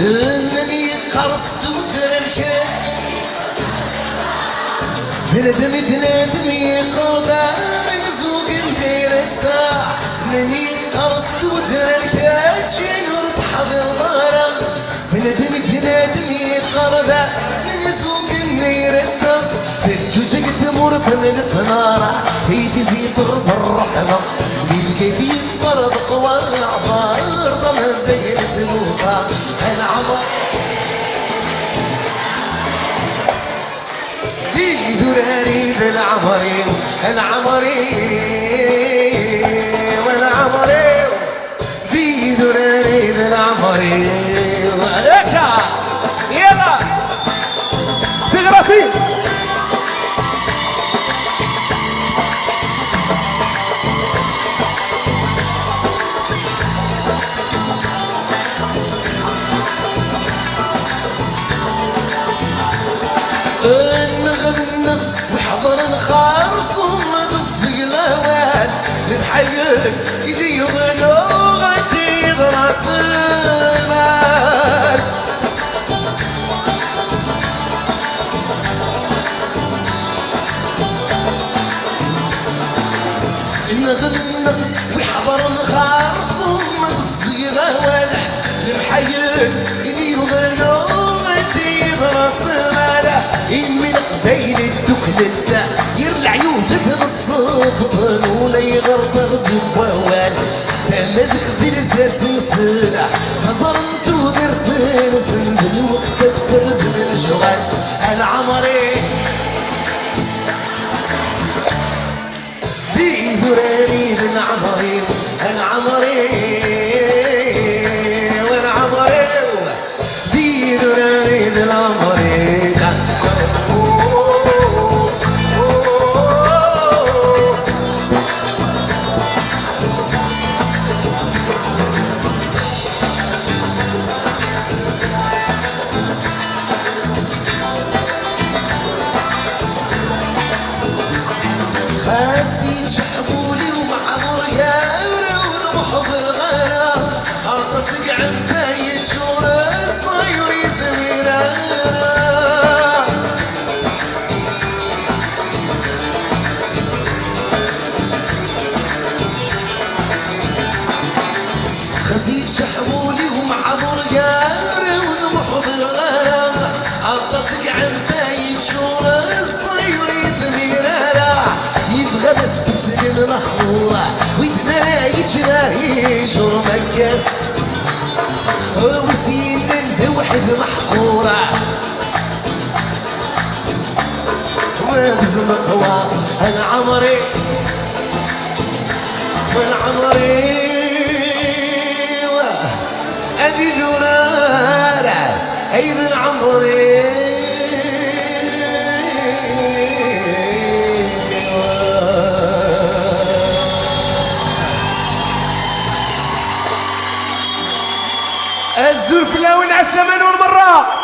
انني قرصت ودركه بندمي بندمي قرضة من زوق ندير الساعة انني قرصت ودركه شنو تحضر ضرب بندمي بندمي قرضة من زوق ندير الساعة بجوجك ثمرت من ثنارة هيدي زيت الرحمة يبقى في برد قواع بارزة من زي الجلوفة العمر في دراري بالعمري العمري والعمري في دراري بالعمري هيك يلا تغرفين نغنغ وحضر نخار صمد الصقلوال المحيل يدي ضلوغتي راس المال نغنغ وحضر نخار صمد الصقلوال المحيل يدي ضلوغتي راس المال من قبيل الدكلة يرلع يوثف بالصفطن ولا يغرطغ زبوال تمزق في السلسلة نظرت ودرت سند الوقت تفرز من الشغل العمري في دراري العمري العمري والعمري في دراري العمري خاسي شحبولي ومعذور يا ولو محضر غرام اطسق عباية شور الصاير يزميرا خزيت شحبولي ومعذور يا ولو محضر غرام اطسق عباية شور الصاير يزميرا يتغبس بالسنين محمورة ويتنا يجراهي شور مكان وسين الوحد محقورة وابذ مقوى العمري والعمري أبي ذرارة أيضا العمري الزلفلاوي نعسنا منو المرة